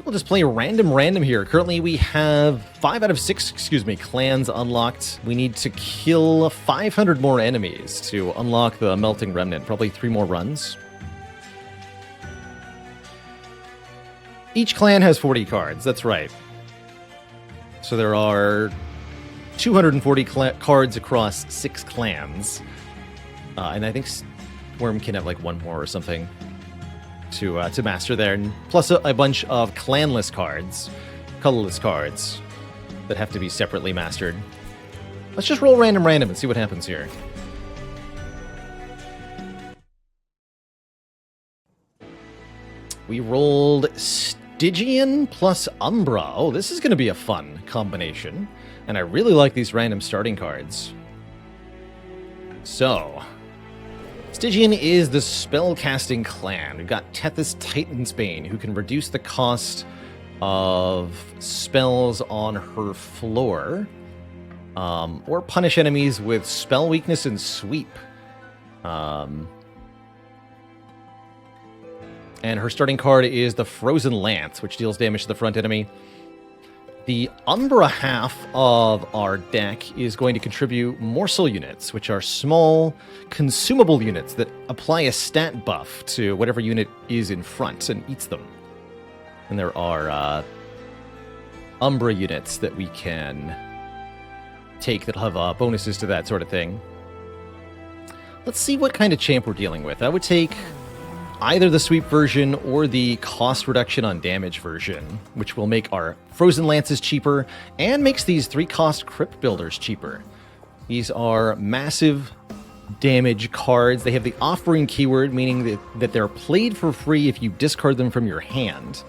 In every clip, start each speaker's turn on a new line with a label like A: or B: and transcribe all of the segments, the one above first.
A: we'll just play random here. Currently, we have 5 out of 6, clans unlocked. We need to kill 500 more enemies to unlock the Melting Remnant. Probably 3 more runs. Each clan has 40 cards. That's right. So there are 240 cards across 6 clans. And I think Worm can have like 1 more or something to master there. And plus a bunch of clanless cards, colorless cards, that have to be separately mastered. Let's just roll random and see what happens here. We rolled Stygian plus Umbra. Oh, this is going to be a fun combination. And I really like these random starting cards. So, Stygian is the spellcasting clan. We've got Tethys Titansbane, who can reduce the cost of spells on her floor, or punish enemies with spell weakness and sweep. And her starting card is the Frozen Lance, which deals damage to the front enemy. The Umbra half of our deck is going to contribute Morsel units, which are small, consumable units that apply a stat buff to whatever unit is in front and eats them. And there are Umbra units that we can take that have bonuses to that sort of thing. Let's see what kind of champ we're dealing with. I would take either the sweep version or the cost reduction on damage version, which will make our Frozen Lances cheaper and makes these 3-cost Crypt Builders cheaper. These are massive damage cards. They have the offering keyword, meaning that they're played for free if you discard them from your hand.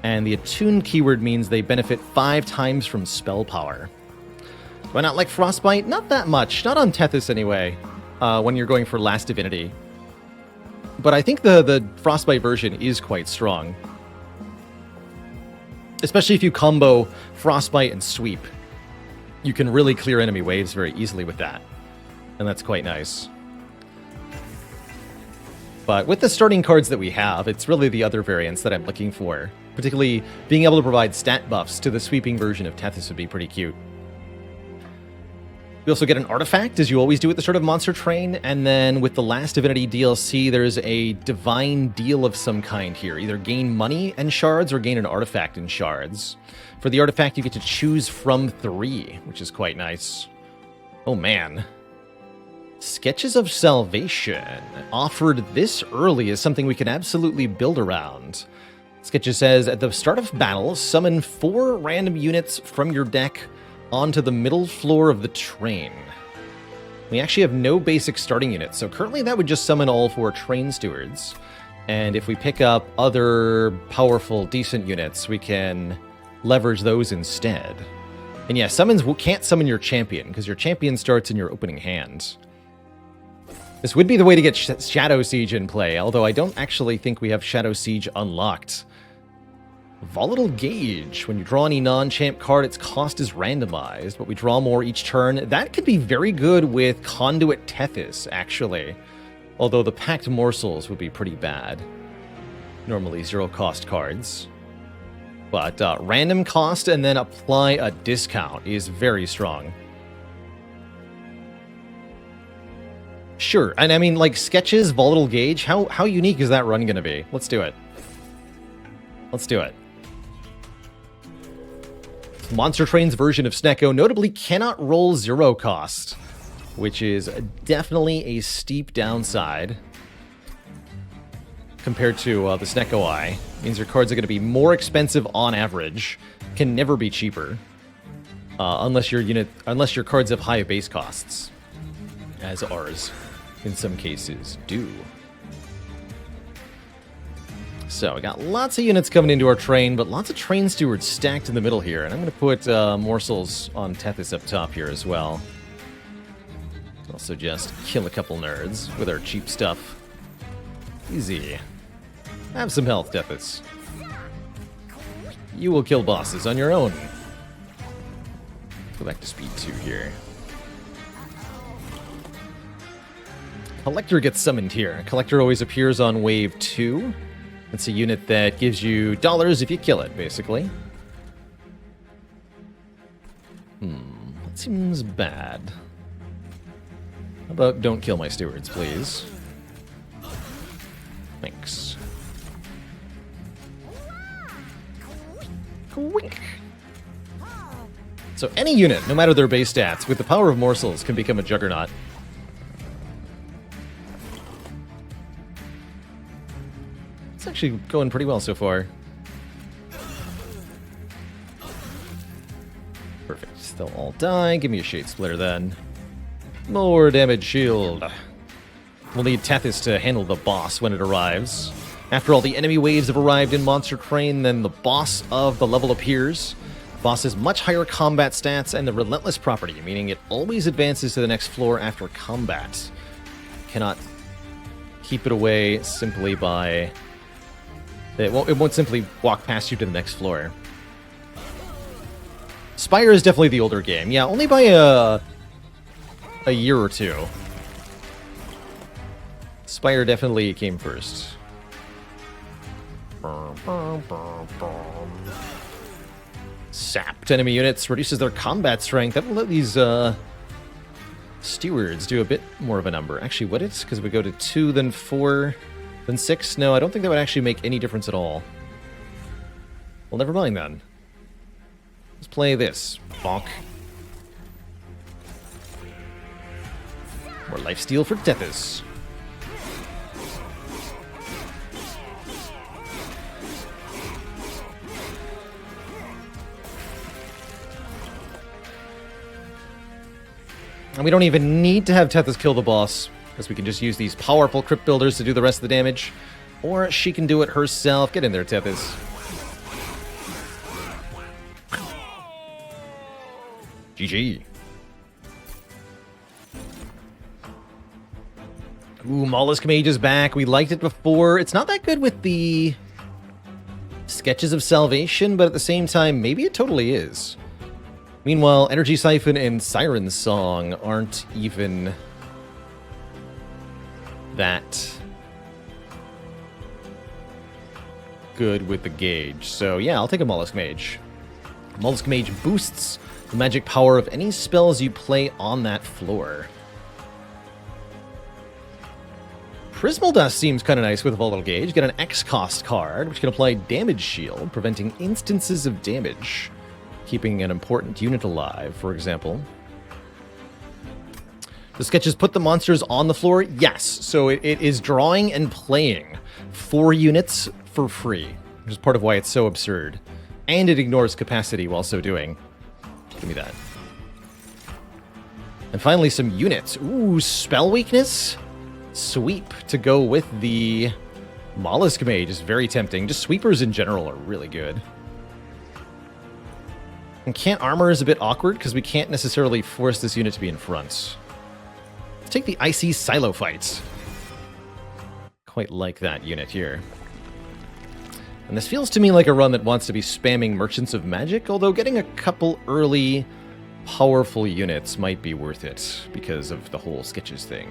A: And the attuned keyword means they benefit 5 times from spell power. Do I not like Frostbite? Not that much. Not on Tethys anyway, when you're going for Last Divinity. But I think the Frostbite version is quite strong. Especially if you combo Frostbite and Sweep. You can really clear enemy waves very easily with that. And that's quite nice. But with the starting cards that we have, it's really the other variants that I'm looking for. Particularly being able to provide stat buffs to the sweeping version of Tethys would be pretty cute. We also get an artifact, as you always do at the start of Monster Train, and then with the Last Divinity DLC, there's a divine deal of some kind here. Either gain money and shards, or gain an artifact in shards. For the artifact, you get to choose from 3, which is quite nice. Oh man. Sketches of Salvation, offered this early, is something we can absolutely build around. Sketches says, at the start of battle, summon 4 random units from your deck onto the middle floor of the train. We actually have no basic starting units, so currently that would just summon all 4 train stewards. And if we pick up other powerful, decent units, we can leverage those instead. And yeah, summons can't summon your champion, because your champion starts in your opening hand. This would be the way to get Shadow Siege in play, although I don't actually think we have Shadow Siege unlocked. Volatile Gauge. When you draw any non-champ card, its cost is randomized, but we draw more each turn. That could be very good with Conduit Tethys, actually. Although the Packed Morsels would be pretty bad. Normally 0-cost cards. But random cost and then apply a discount is very strong. Sure, and I mean, like, Sketches, Volatile Gauge, how unique is that run going to be? Let's do it. Let's do it. Monster Train's version of Snecko notably cannot roll 0 cost, which is definitely a steep downside compared to the Snecko Eye. Means your cards are going to be more expensive on average, can never be cheaper, unless your cards have high base costs, as ours in some cases do. So, we got lots of units coming into our train, but lots of train stewards stacked in the middle here. And I'm going to put morsels on Tethys up top here as well. Also just kill a couple nerds with our cheap stuff. Easy. Have some health, Tethys. You will kill bosses on your own. Go back to speed 2 here. Collector gets summoned here. Collector always appears on wave 2. It's a unit that gives you dollars if you kill it, basically. That seems bad. How about don't kill my stewards, please? Thanks. Quick. So any unit, no matter their base stats, with the power of morsels can become a juggernaut. It's actually going pretty well so far. Perfect. They'll all die. Give me a Shade Splitter then. More damage shield. We'll need Tethys to handle the boss when it arrives. After all the enemy waves have arrived in Monster Train, then the boss of the level appears. The boss has much higher combat stats and the Relentless property, meaning it always advances to the next floor after combat. Cannot keep it away simply by... It won't simply walk past you to the next floor. Spire is definitely the older game. Yeah, only by a year or two. Spire definitely came first. Sapped enemy units reduces their combat strength. That will let these stewards do a bit more of a number. Actually, would it? Because we go to 2, then 4, then 6? No, I don't think that would actually make any difference at all. Well, never mind then. Let's play this. Bonk. More lifesteal for Tethys. And we don't even need to have Tethys kill the boss, because we can just use these powerful crypt builders to do the rest of the damage. Or she can do it herself. Get in there, Tethys. GG. Ooh, Mollusk Mage is back. We liked it before. It's not that good with the Sketches of Salvation, but at the same time, maybe it totally is. Meanwhile, Energy Siphon and Siren Song aren't even that good with the gauge. So yeah, I'll take a Mollusk Mage. Mollusk Mage boosts the magic power of any spells you play on that floor. Prismal Dust seems kind of nice with a Volatile Gauge. Get an X-Cost card, which can apply Damage Shield, preventing instances of damage, keeping an important unit alive, for example. The sketches put the monsters on the floor? Yes. So it is drawing and playing 4 units for free, which is part of why it's so absurd. And it ignores capacity while so doing. Give me that. And finally, some units. Ooh, Spell Weakness? Sweep to go with the Mollusk Mage is very tempting. Just sweepers in general are really good. And Can't Armor is a bit awkward because we can't necessarily force this unit to be in front. Let's take the Icy Silo Fights. Quite like that unit here. And this feels to me like a run that wants to be spamming Merchants of Magic, although getting a couple early powerful units might be worth it because of the whole Sketches thing.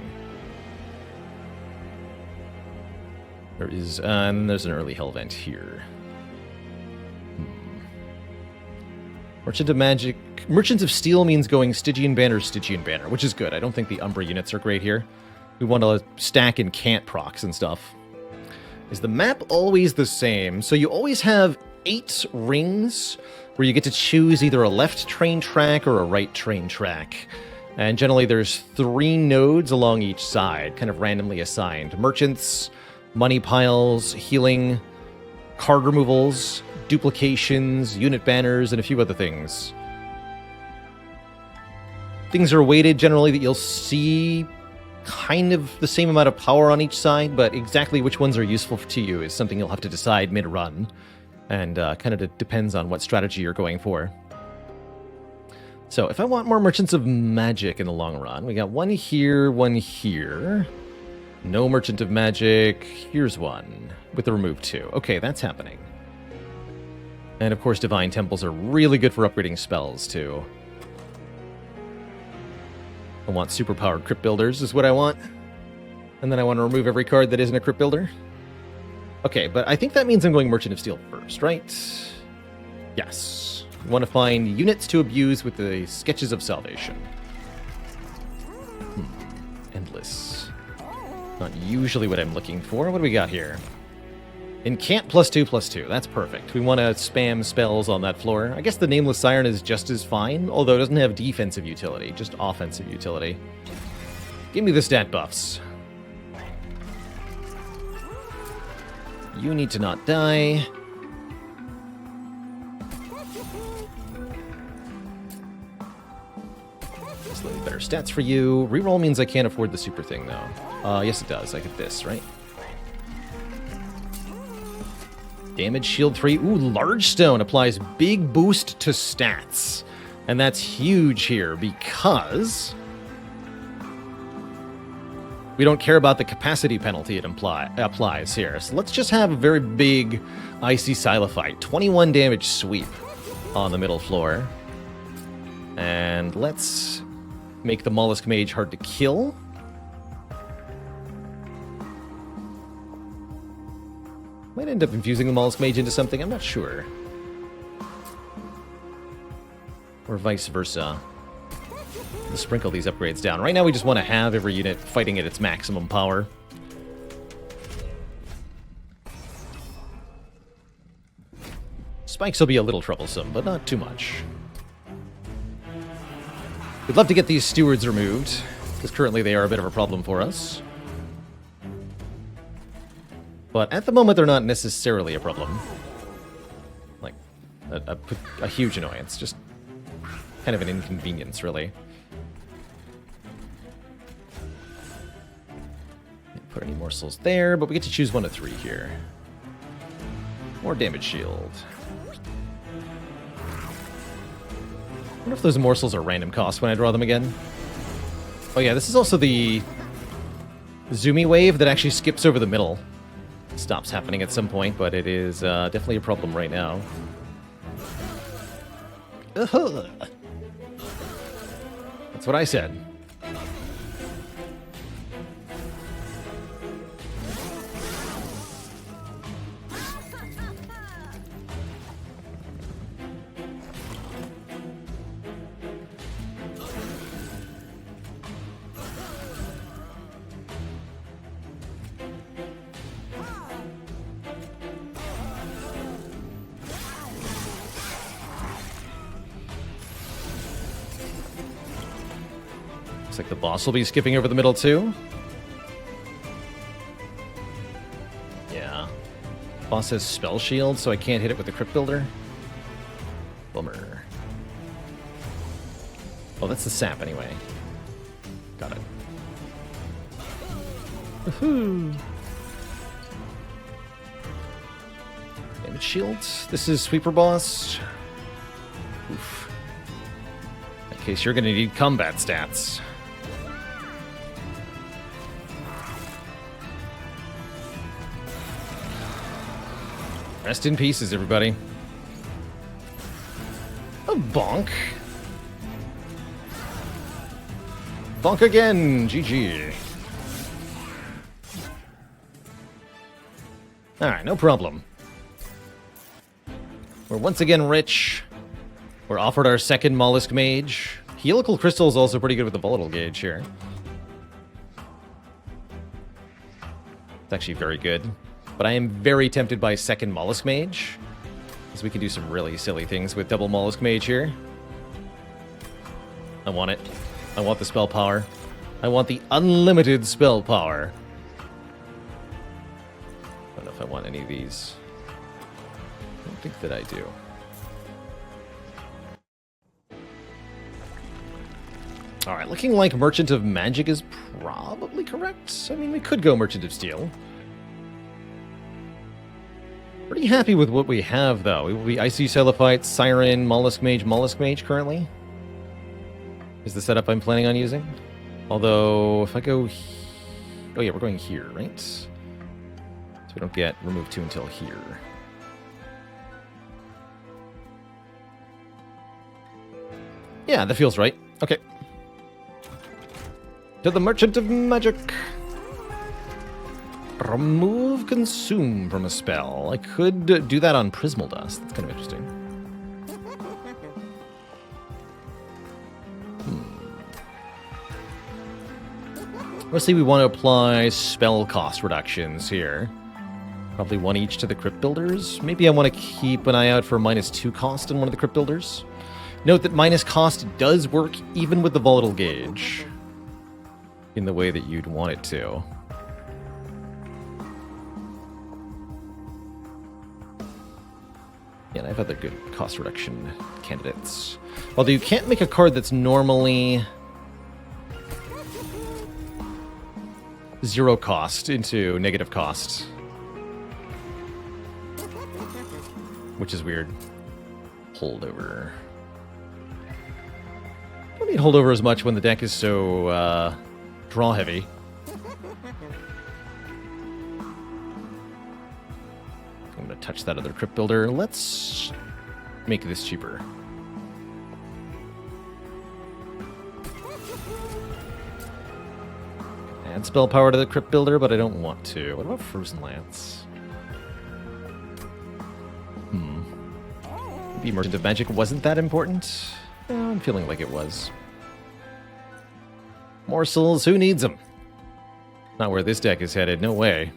A: There's an early Hellvent here. Merchants of Steel means going Stygian Banner, Stygian Banner, which is good. I don't think the Umbra units are great here. We want to stack and can't procs and stuff. Is the map always the same? So you always have 8 rings where you get to choose either a left train track or a right train track. And generally there's 3 nodes along each side, kind of randomly assigned. Merchants, money piles, healing, card removals, duplications, unit banners, and a few other things. Things are weighted generally that you'll see kind of the same amount of power on each side, but exactly which ones are useful to you is something you'll have to decide mid-run, and kind of depends on what strategy you're going for. So if I want more Merchants of Magic in the long run, we got one here, one here. No Merchant of Magic. Here's one with the remove 2. Okay, that's happening. And of course, Divine Temples are really good for upgrading spells, too. I want superpowered Crypt Builders, is what I want. And then I want to remove every card that isn't a Crypt Builder. Okay, but I think that means I'm going Merchant of Steel first, right? Yes. We want to find units to abuse with the Sketches of Salvation. Endless. Not usually what I'm looking for. What do we got here? Incant +2/+2. That's perfect. We want to spam spells on that floor. I guess the Nameless Siren is just as fine, although it doesn't have defensive utility, just offensive utility. Give me the stat buffs. You need to not die. Slightly better stats for you. Reroll means I can't afford the super thing, though. Yes, it does. I get this, right? Damage shield 3. Ooh, Large Stone applies big boost to stats. And that's huge here because we don't care about the capacity penalty it applies here. So let's just have a very big Icy Silophyte. 21 damage sweep on the middle floor. And let's make the Mollusk Mage hard to kill. Might end up infusing the Mollusk Mage into something, I'm not sure. Or vice versa. Let's sprinkle these upgrades down. Right now we just want to have every unit fighting at its maximum power. Spikes will be a little troublesome, but not too much. We'd love to get these stewards removed, because currently they are a bit of a problem for us. But at the moment, they're not necessarily a problem. Like, a huge annoyance. Just kind of an inconvenience, really. Didn't put any morsels there, but we get to choose 1 of 3 here. More damage shield. I wonder if those morsels are random cost when I draw them again. Oh yeah, this is also the zoomy wave that actually skips over the middle. Stops happening at some point, but it is definitely a problem right now. That's what I said. Looks like the boss will be skipping over the middle too. Yeah. Boss has spell shield, so I can't hit it with the Crypt Builder. Bummer. Oh, that's the sap anyway. Got it. Woohoo! Damage shield. This is Sweeper Boss. Oof. In that case, you're going to need combat stats. Rest in pieces, everybody. A bonk. Bonk again. GG. Alright, no problem. We're once again rich. We're offered our second Mollusk Mage. Helical Crystal is also pretty good with the volatile gauge here. It's actually very good. But I am very tempted by second Mollusk Mage, because we can do some really silly things with double Mollusk Mage here. I want it. I want the spell power. I want the unlimited spell power. I don't know if I want any of these. I don't think that I do. Alright, looking like Merchant of Magic is probably correct. I mean, we could go Merchant of Steel. Pretty happy with what we have, though. We will be Icy Celophyte, Siren, Mollusk Mage currently. Is the setup I'm planning on using. Although, if I go... Oh yeah, we're going here, right? So we don't get remove 2 until here. Yeah, that feels right. Okay. To the Merchant of Magic. Remove consume from a spell. I could do that on Prismal Dust. That's kind of interesting. Mostly we want to apply spell cost reductions here. Probably one each to the Crypt Builders. Maybe I want to keep an eye out for -2 cost on one of the Crypt Builders. Note that minus cost does work even with the Volatile Gauge in the way that you'd want it to. Yeah, and I've other good cost reduction candidates. Although you can't make a card that's normally 0 cost into negative cost. Which is weird. Holdover. Don't need holdover as much when the deck is so draw heavy. I'm going to touch that other Crypt Builder. Let's make this cheaper. Add spell power to the Crypt Builder, but I don't want to. What about Frozen Lance? Maybe Merchant of Magic wasn't that important? I'm feeling like it was. Morsels, who needs them? Not where this deck is headed, no way.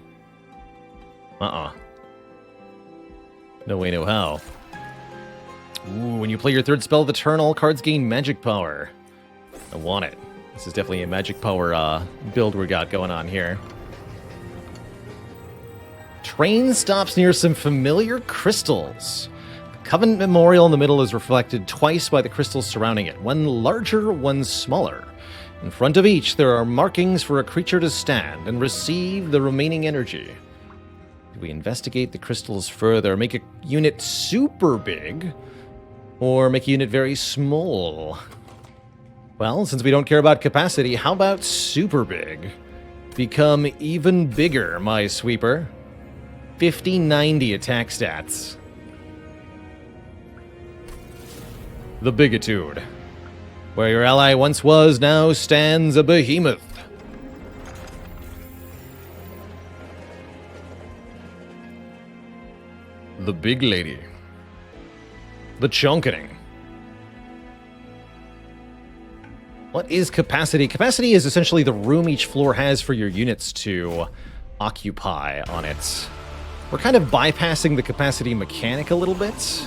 A: No way, no how. Ooh, when you play your third spell of the turn, all cards gain magic power. I want it. This is definitely a magic power build we got going on here. Train stops near some familiar crystals. The Covenant Memorial in the middle is reflected twice by the crystals surrounding it, one larger, one smaller. In front of each, there are markings for a creature to stand and receive the remaining energy. Do we investigate the crystals further, make a unit super big, or make a unit very small? Well, since we don't care about capacity, how about super big? Become even bigger, my sweeper. 50-90 attack stats. The Bigitude. Where your ally once was, now stands a behemoth. The Big Lady. The Chonkening. What is capacity? Capacity is essentially the room each floor has for your units to occupy on it. We're kind of bypassing the capacity mechanic a little bit.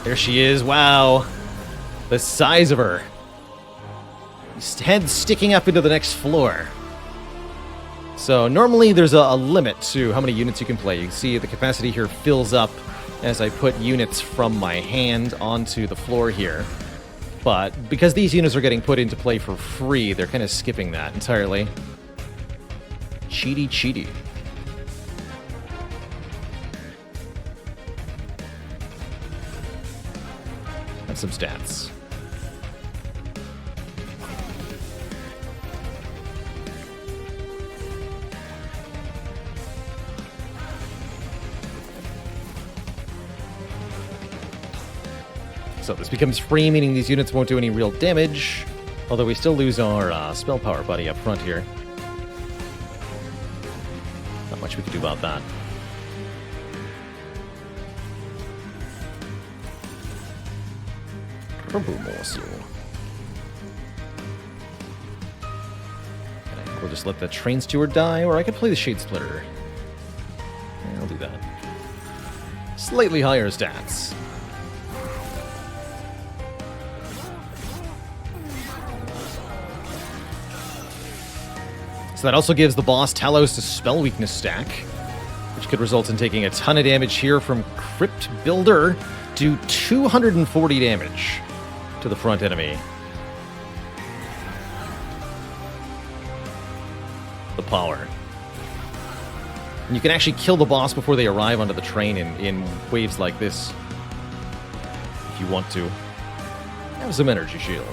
A: There she is. Wow. The size of her. Head sticking up into the next floor. So normally there's a limit to how many units you can play. You can see the capacity here fills up as I put units from my hand onto the floor here. But because these units are getting put into play for free, they're kind of skipping that entirely. Cheaty, cheaty. Have some stats. So this becomes free, meaning these units won't do any real damage, although we still lose our spell power buddy up front here. Not much we can do about that. Purple morsel. We'll just let the Train Steward die, or I could play the Shade Splitter. Yeah, I'll do that. Slightly higher stats. So that also gives the boss Talos a spell weakness stack, which could result in taking a ton of damage here from Crypt Builder, do 240 damage to the front enemy. The power. And you can actually kill the boss before they arrive onto the train in waves like this, if you want to. Have some energy shield.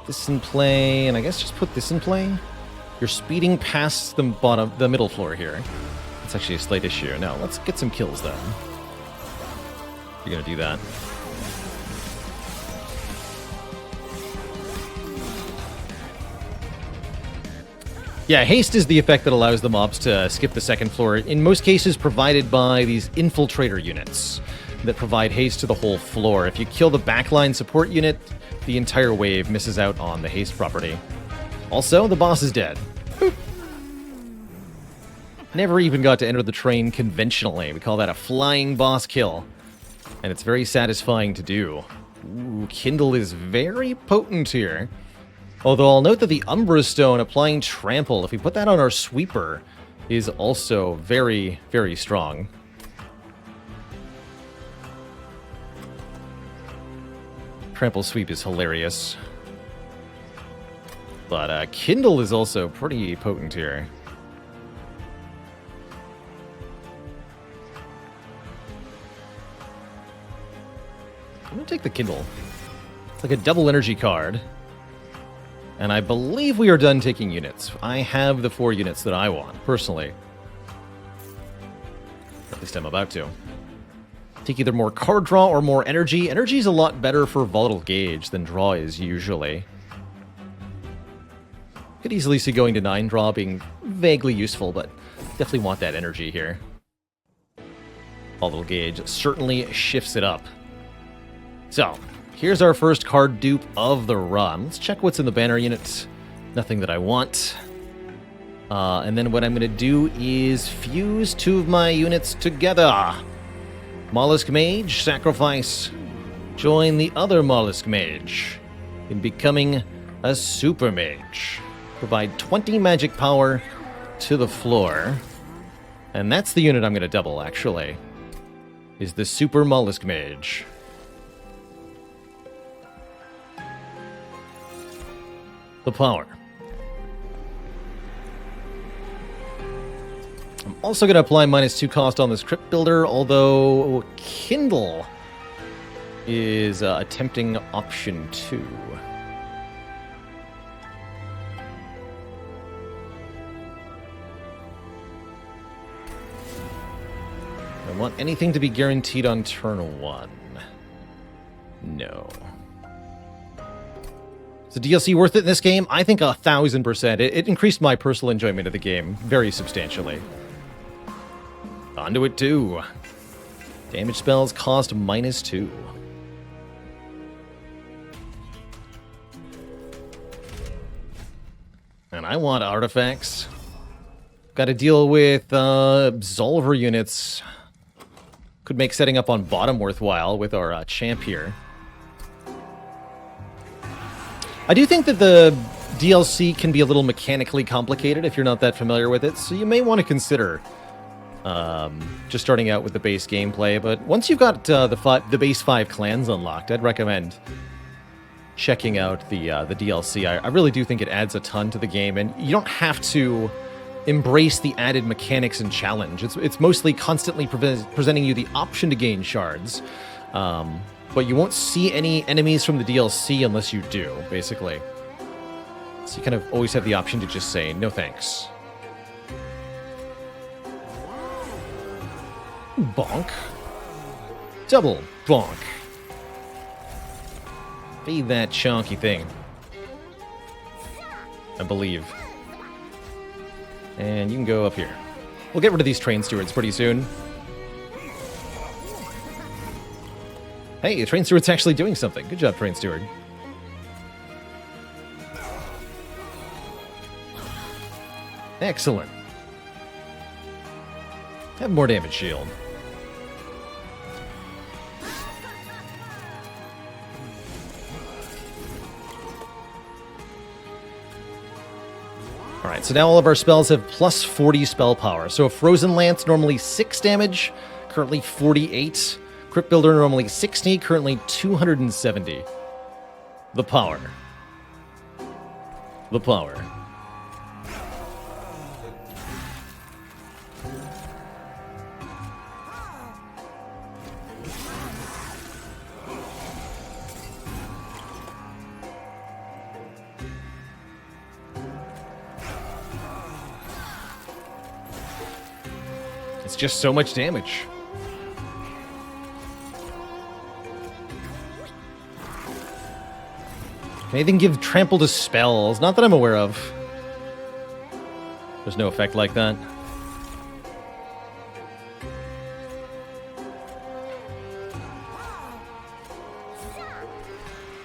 A: this in play, and I guess just put this in play. You're speeding past the middle floor here. It's actually a slight issue. No, let's get some kills then. You're gonna do that. Yeah, haste is the effect that allows the mobs to skip the second floor, in most cases provided by these infiltrator units that provide haste to the whole floor. If you kill the backline support unit, the entire wave misses out on the haste property. Also, the boss is dead. Boop. Never even got to enter the train conventionally. We call that a flying boss kill. And it's very satisfying to do. Ooh, Kindle is very potent here. Although I'll note that the Umbra Stone applying Trample, if we put that on our Sweeper, is also very, very strong. Trample Sweep is hilarious. But Kindle is also pretty potent here. I'm going to take the Kindle. It's like a double energy card. And I believe we are done taking units. I have the 4 units that I want, personally. At least I'm about to. Take either more card draw or more energy. Energy is a lot better for Volatile Gauge than draw is usually. Could easily see going to 9 draw being vaguely useful, but definitely want that energy here. Volatile Gauge certainly shifts it up. So, here's our first card dupe of the run. Let's check what's in the banner unit. Nothing that I want. And then what I'm going to do is fuse 2 of my units together. Mollusk Mage, sacrifice. Join the other Mollusk Mage in becoming a Super Mage. Provide 20 magic power to the floor. And that's the unit I'm going to double, actually. Is the Super Mollusk Mage. The power. I'm also going to apply -2 cost on this Crypt Builder, although Kindle is a tempting option too. I want anything to be guaranteed on turn 1. No. Is the DLC worth it in this game? I think 1,000%. It increased my personal enjoyment of the game very substantially. Onto it too. Damage spells cost -2. And I want artifacts. Got to deal with Absolver units. Could make setting up on bottom worthwhile with our champ here. I do think that the DLC can be a little mechanically complicated if you're not that familiar with it, so you may want to consider just starting out with the base gameplay. But once you've got the base 5 clans unlocked, I'd recommend checking out the DLC. I really do think it adds a ton to the game, and you don't have to embrace the added mechanics and challenge. It's mostly constantly presenting you the option to gain shards. But you won't see any enemies from the DLC unless you do, basically. So you kind of always have the option to just say, no thanks. Bonk. Double bonk. Be that chunky thing. I believe. And you can go up here. We'll get rid of these train stewards pretty soon. Hey, the train steward's actually doing something. Good job, train steward. Excellent. Have more damage shield. Alright, so now all of our spells have plus 40 spell power. So a Frozen Lance, normally 6 damage, currently 48. Crypt Builder, normally 60, currently 270. The power. The power. It's just so much damage. Can anything give trample to spells? Not that I'm aware of. There's no effect like that.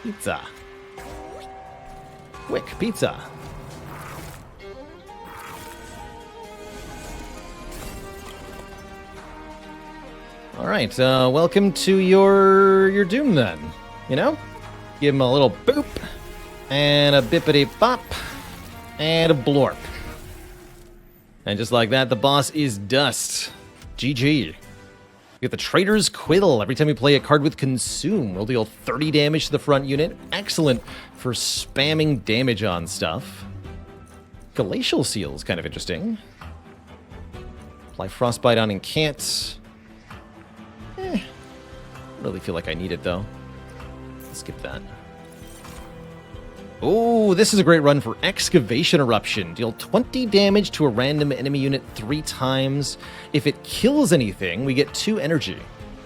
A: Pizza. Quick pizza. All right, welcome to your doom then. You know, give him a little boop, and a bippity bop, and a blorp, and just like that, the boss is dust. GG. You get the Trader's Quill. Every time you play a card with Consume, we'll deal 30 damage to the front unit. Excellent for spamming damage on stuff. Glacial Seal is kind of interesting. Apply Frostbite on Incant. Really feel like I need it, though. Let's skip that. Oh, this is a great run for Excavation Eruption. Deal 20 damage to a random enemy unit 3 times. If it kills anything, we get 2 energy.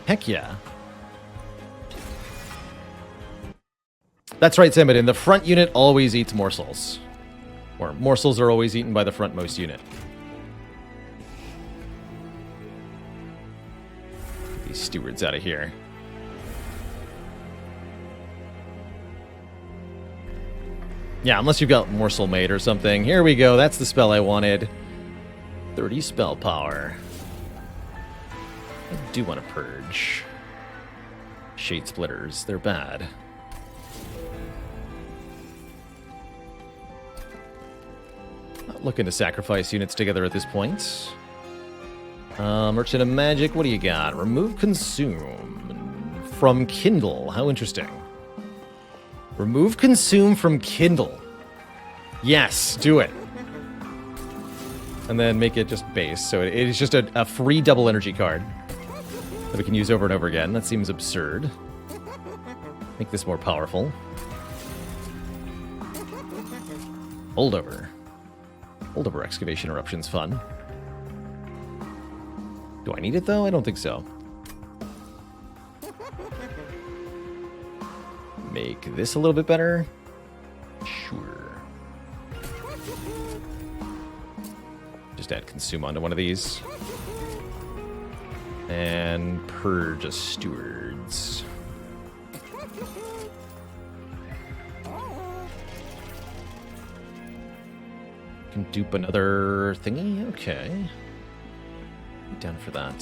A: Heck yeah. That's right, Samadin. The front unit always eats morsels. Or morsels are always eaten by the frontmost unit. Get these stewards out of here. Yeah, unless you've got Morsel Mate or something. Here we go. That's the spell I wanted. 30 spell power. I do want to purge. Shade Splitters. They're bad. Not looking to sacrifice units together at this point. Merchant of Magic, what do you got? Remove Consume from Kindle. How interesting. Remove Consume from Kindle. Yes, do it. And then make it just base. So it is just a free double energy card that we can use over and over again. That seems absurd. Make this more powerful. Holdover. Holdover Excavation Eruption's fun. Do I need it, though? I don't think so. Make this a little bit better? Sure. Just add Consume onto one of these. And purge a Stewards. Can dupe another thingy? Okay. Down for that.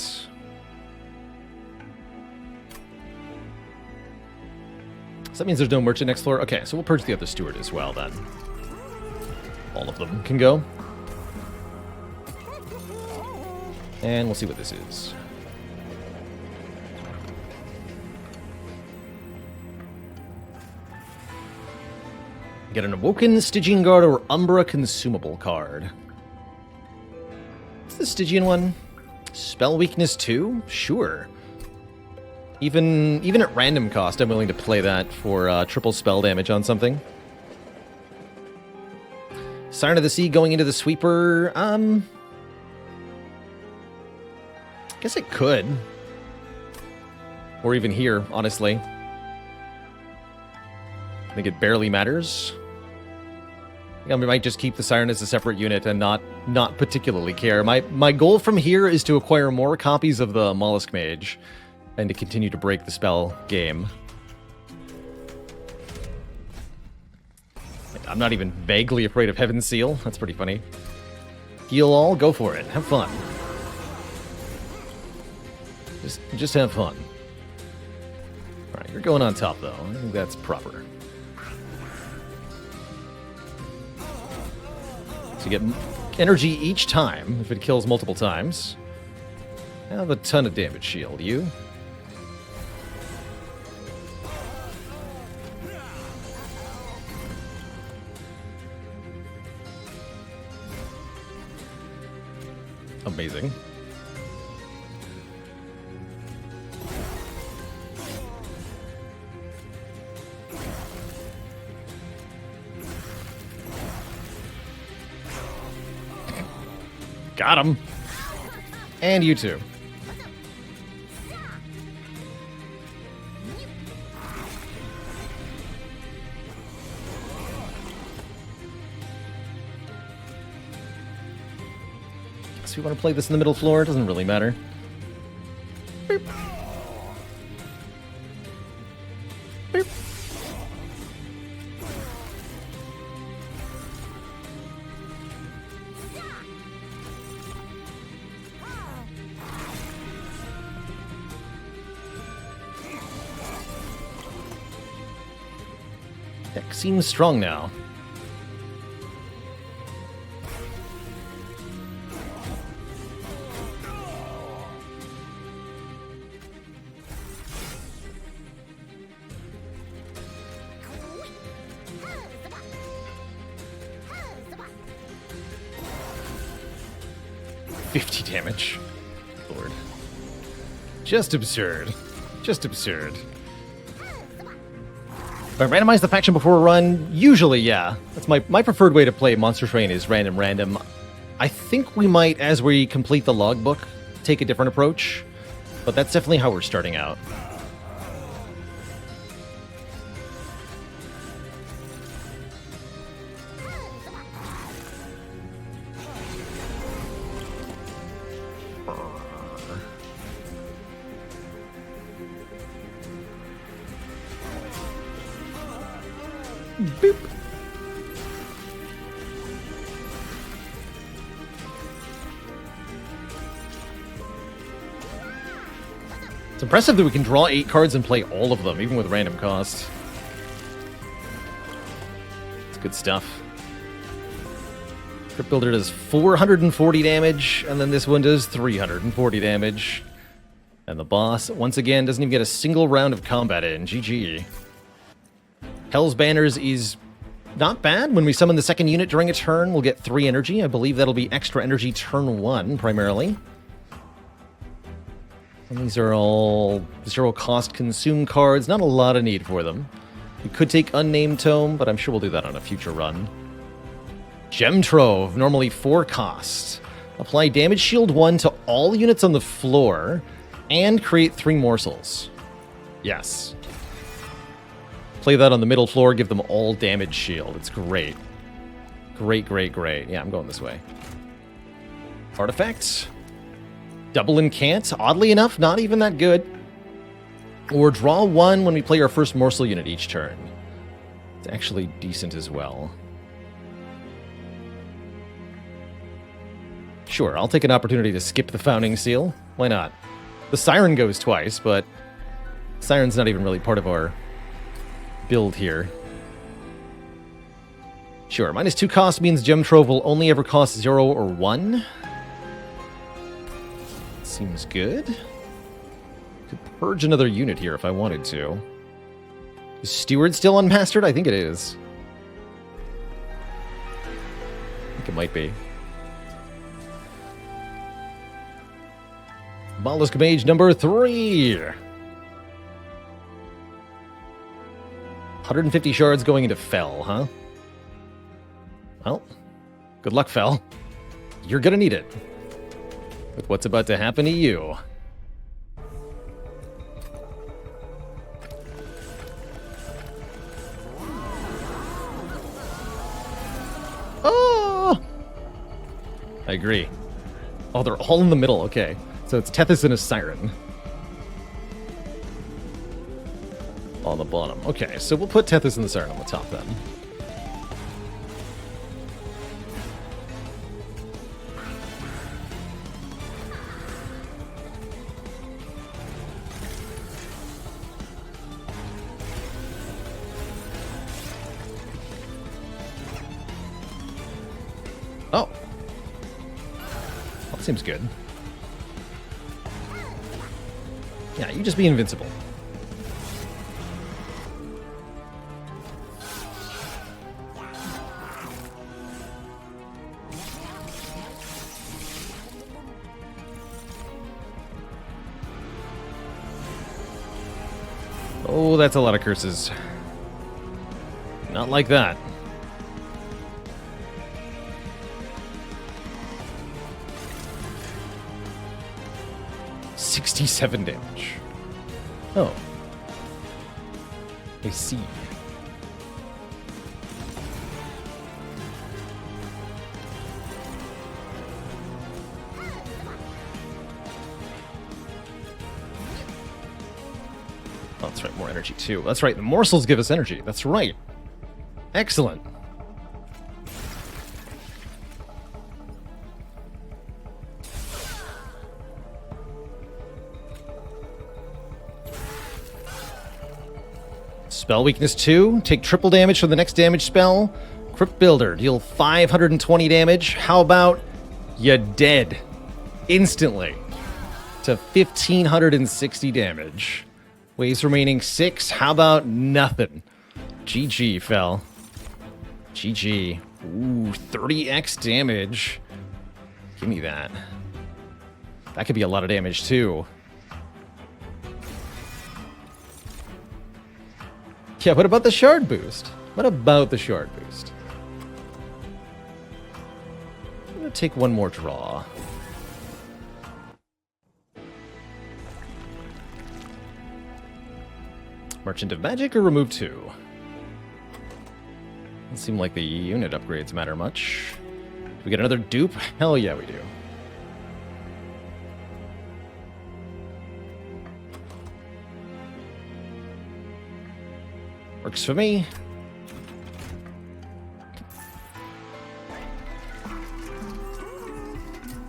A: So that means there's no Merchant next floor? Okay, so we'll purge the other Steward as well, then. All of them can go. And we'll see what this is. Get an Awoken, Stygian Guard, or Umbra consumable card. What's the Stygian one? Spell Weakness 2? Sure. Even at random cost, I'm willing to play that for triple spell damage on something. Siren of the Sea going into the Sweeper. Guess it could. Or even here, honestly. I think it barely matters. I might just keep the Siren as a separate unit and not particularly care. My goal from here is to acquire more copies of the Mollusk Mage and to continue to break the spell game. I'm not even vaguely afraid of Heaven's Seal. That's pretty funny. Heal all, go for it. Have fun. Just have fun. Alright, you're going on top, though. I think that's proper. So you get energy each time if it kills multiple times. Have a ton of damage shield, you. Amazing. Got him. And you too. Guess we want to play this in the middle floor. It doesn't really matter. Boop. Boop. Deck seems strong now. Damage. Lord. Just absurd. Just absurd. If I randomize the faction before a run, usually, yeah. That's my preferred way to play Monster Train is random. I think we might, as we complete the logbook, take a different approach. But that's definitely how we're starting out. Boop. It's impressive that we can draw 8 cards and play all of them, even with random cost. It's good stuff. Crypt Builder does 440 damage, and then this one does 340 damage. And the boss, once again, doesn't even get a single round of combat in. GG. Hell's Banners is not bad. When we summon the second unit during a turn, we'll get 3 energy. I believe that'll be extra energy turn 1, primarily. And these are all 0-cost consume cards. Not a lot of need for them. We could take Unnamed Tome, but I'm sure we'll do that on a future run. Gem Trove, normally 4 cost. Apply Damage Shield 1 to all units on the floor, and create 3 morsels. Yes. Play that on the middle floor, give them all damage shield. It's great. Great. Yeah, I'm going this way. Artifacts. Double Incant. Oddly enough, not even that good. Or draw 1 when we play our first morsel unit each turn. It's actually decent as well. Sure, I'll take an opportunity to skip the Founding Seal. Why not? The Siren goes twice, but Siren's not even really part of our build here. Sure, -2 cost means Gem Trove will only ever cost 0 or 1. Seems good. Could purge another unit here if I wanted to. Is Steward still unmastered? I think it is. I think it might be. Mollusk Mage number 3. 150 shards going into Fel, huh? Well, good luck, Fel. You're gonna need it. With what's about to happen to you. Oh! I agree. Oh, they're all in the middle, okay. So it's Tethys and a Siren. On the bottom. Okay, so we'll put Tethys and the Siren on the top then. Oh. That seems good. Yeah, you just be invincible. Oh, that's a lot of curses. Not like that. 67 damage. Oh. I see. Oh, that's right, more energy too. That's right, the morsels give us energy. That's right. Excellent. Spell weakness 2. Take triple damage from the next damage spell. Crypt Builder. Deal 520 damage. How about you're dead instantly to 1560 damage. Waves remaining 6. How about nothing? GG, fell. GG. Ooh, 30x damage. Give me that. That could be a lot of damage, too. Yeah, what about the shard boost? What about the shard boost? I'm going to take one more draw. Merchant of Magic or remove 2? Doesn't seem like the unit upgrades matter much. Do we get another dupe? Hell yeah, we do. Works for me.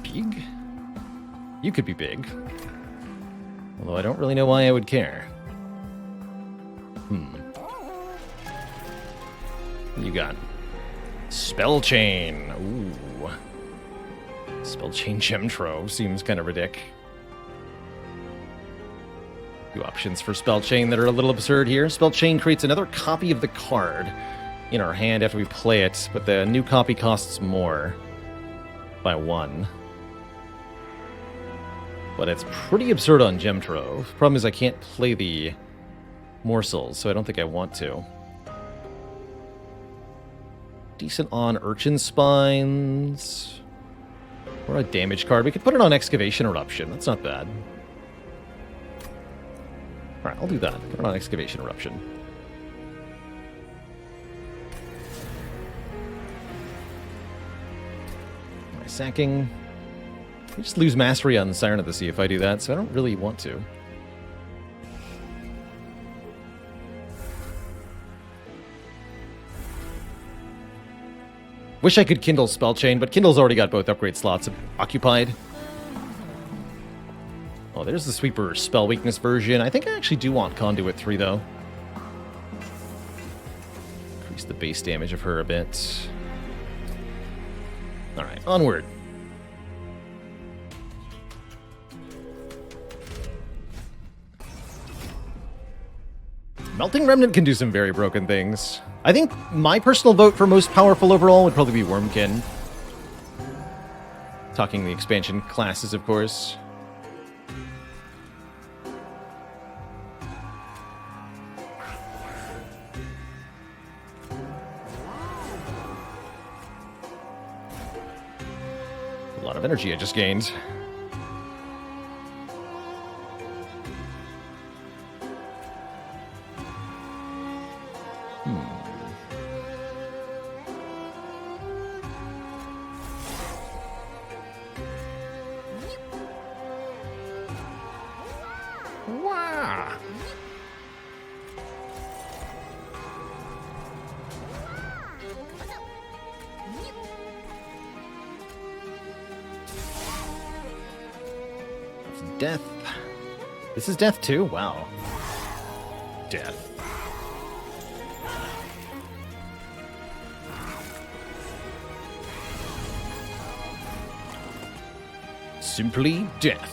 A: Big? You could be big. Although I don't really know why I would care. You got Spell Chain. Ooh. Spell Chain Gem Trove seems kind of ridiculous. Few options for Spell Chain that are a little absurd here. Spell Chain creates another copy of the card in our hand after we play it, but the new copy costs more by 1. But it's pretty absurd on Gem Trove. Problem is I can't play the morsels, so I don't think I want to. Decent on Urchin Spines. Or a damage card. We could put it on Excavation Eruption. That's not bad. Alright, I'll do that. Put it on Excavation Eruption. My sacking. I just lose Mastery on Siren of the Sea if I do that, so I don't really want to. Wish I could Kindle Spell Chain, but Kindle's already got both upgrade slots occupied. Oh, there's the Sweeper Spell Weakness version. I think I actually do want Conduit 3, though. Increase the base damage of her a bit. Alright, onward. Melting Remnant can do some very broken things. I think my personal vote for most powerful overall would probably be Wormkin. Talking the expansion classes, of course. A lot of energy I just gained. Death. This is death too? Wow. Death. Simply death.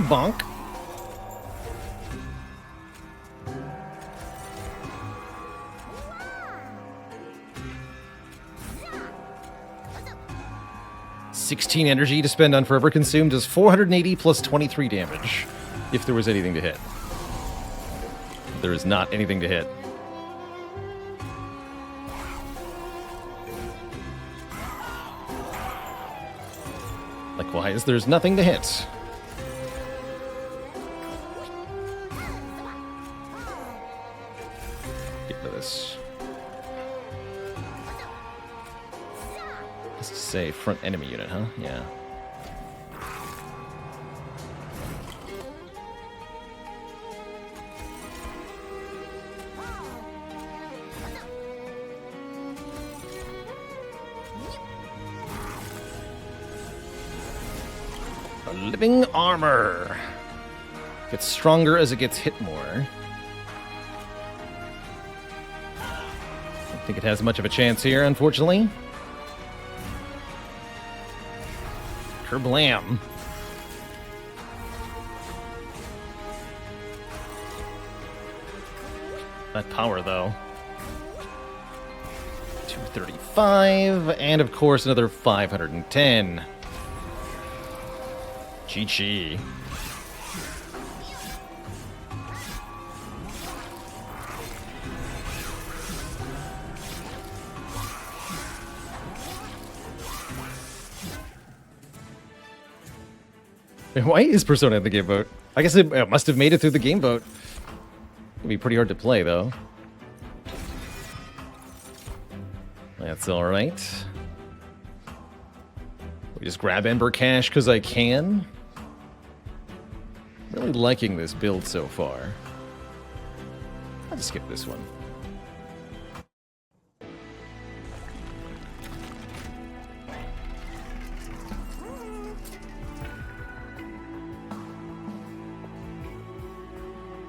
A: Bonk. 16 energy to spend on Forever Consume does 480 plus 23 damage. If there was anything to hit. There is not anything to hit. Likewise, there's nothing to hit. Get rid of this. Let's say front enemy unit, huh? Yeah. Living armor. Gets stronger as it gets hit more. Don't think it has much of a chance here, unfortunately. Kerblam. That power, though. 235, and of course another 510. Chi-chi. Why is Persona in the game vote? I guess it must have made it through the game vote. It'd be pretty hard to play, though. That's alright. We just grab Ember Cash because I can. Really liking this build so far. I'll just skip this one.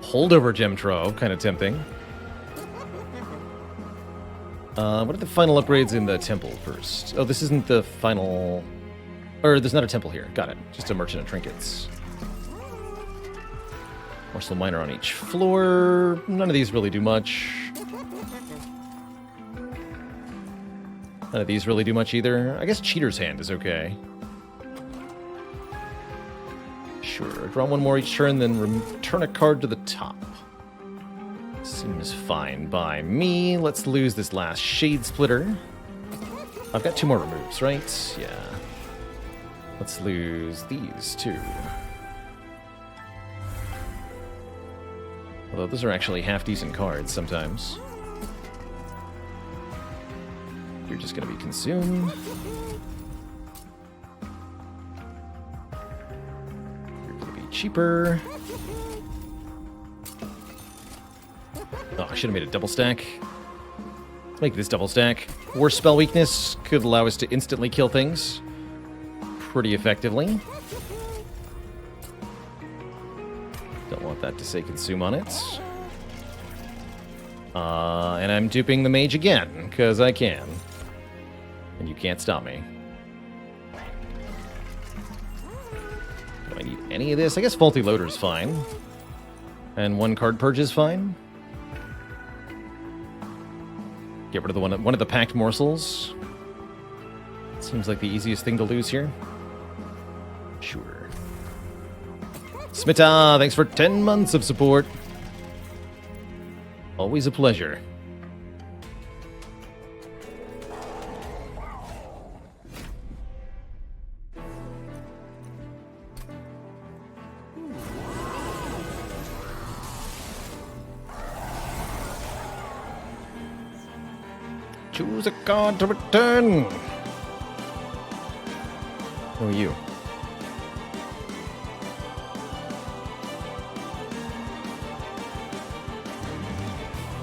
A: Holdover Gem Trove, kind of tempting. What are the final upgrades in the temple first? Oh, this isn't the final... Or there's not a temple here. Got it. Just a merchant of trinkets. Morsel miner on each floor. None of these really do much. None of these really do much either. I guess Cheater's Hand is okay. Sure. Draw one more each turn, then return a card to the top. Seems fine by me. Let's lose this last Shade Splitter. I've got 2 more removes, right? Yeah. Let's lose these 2. Although those are actually half-decent cards sometimes. You're just going to be consumed. You're going to be cheaper. Oh, I should have made a double stack. Let's make this double stack. Worse spell weakness could allow us to instantly kill things pretty effectively. Don't want that to say consume on it. And I'm duping the mage again, because I can. And you can't stop me. Do I need any of this? I guess Faulty Loader's fine. And 1 card purge is fine. Get rid of one of the packed morsels. Seems like the easiest thing to lose here. Sure. Smita, thanks for 10 months of support. Always a pleasure. Choose a card to return. Who are you?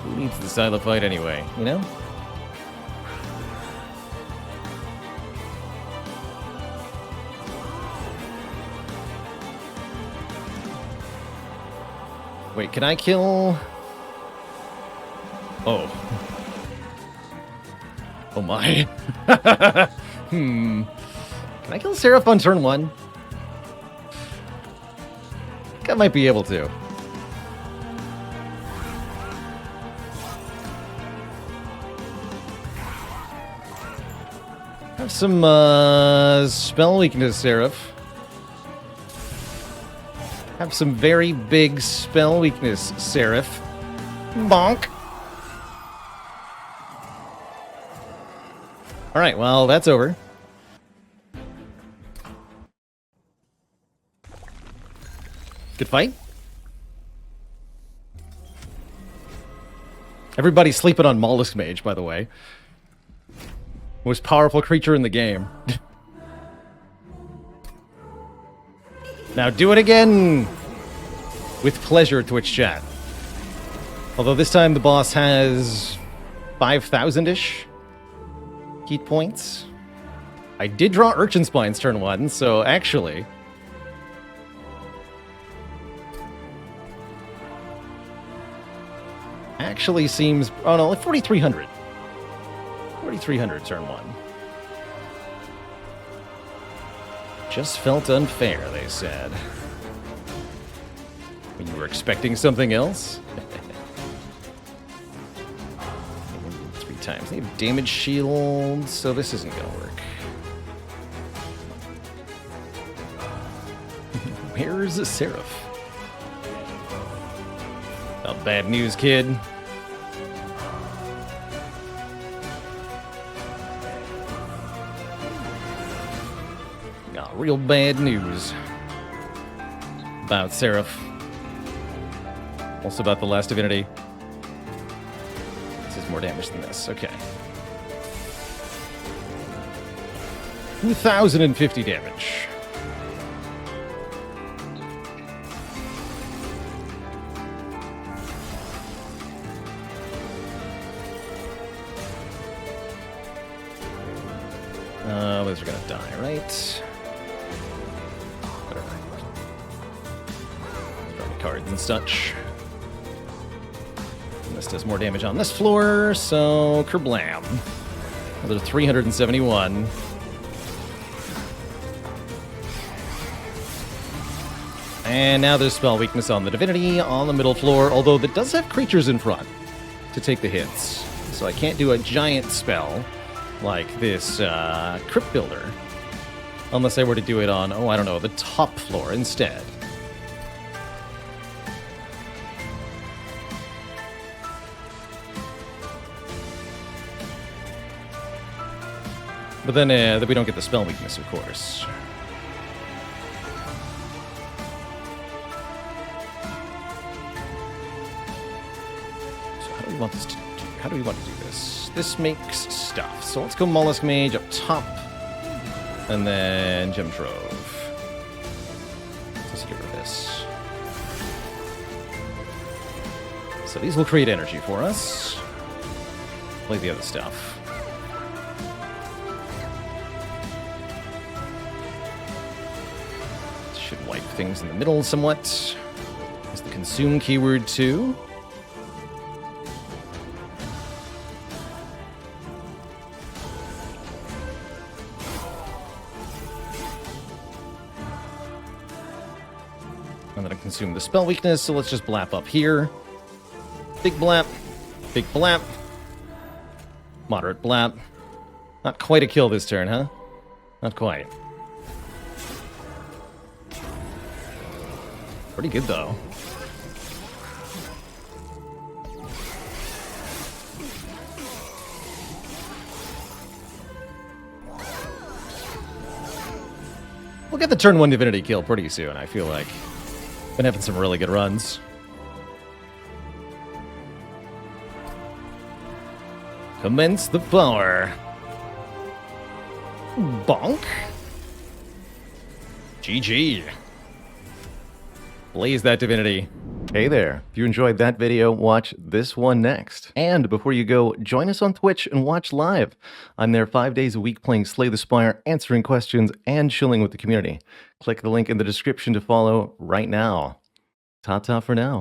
A: Who needs the Silo fight anyway, you know? Wait, can I kill... Oh. Oh my. Can I kill Seraph on turn 1? I think I might be able to. Have some spell weakness, Seraph. Have some very big spell weakness, Seraph. Bonk. Alright, well, that's over. Good fight. Everybody's sleeping on Mollusk Mage, by the way. Most powerful creature in the game. Now do it again! With pleasure, Twitch chat. Although this time the boss has 5,000-ish heat points. I did draw Urchin Spines turn 1, so actually... Actually seems... Oh no, like 4,300. 4,300 turn 1. Just felt unfair, they said. When you were expecting something else? 3 times. They have damage shield, so this isn't gonna work. Where's Seraph? Not bad news, kid. Got real bad news about Seraph. Also about the last divinity. This is more damage than this. Okay. 2,050 damage. Those are gonna die, right? Draw the cards and such. And this does more damage on this floor, so kerblam. Another 371. And now there's spell weakness on the divinity on the middle floor, although that does have creatures in front to take the hits. So I can't do a giant spell like this Crypt Builder, unless I were to do it on, oh, I don't know, the top floor instead. But then we don't get the spell weakness, of course. So how do we want this to do? How do we want to do this? This makes stuff. So let's go Mollusk Mage up top. And then Gem Trove. Let's get rid of this. So these will create energy for us. Play the other stuff. Should wipe things in the middle somewhat. Is the consume keyword too? I'm going to consume the spell weakness, so let's just blap up here. Big blap. Big blap. Moderate blap. Not quite a kill this turn, huh? Not quite. Pretty good, though. We'll get the turn 1 divinity kill pretty soon, I feel like. Been having some really good runs. Commence the power. Bonk. GG. Blaze that divinity. Hey there. If you enjoyed that video, watch this one next. And before you go, join us on Twitch and watch live. I'm there 5 days a week playing Slay the Spire, answering questions, and chilling with the community. Click the link in the description to follow right now. Ta-ta for now.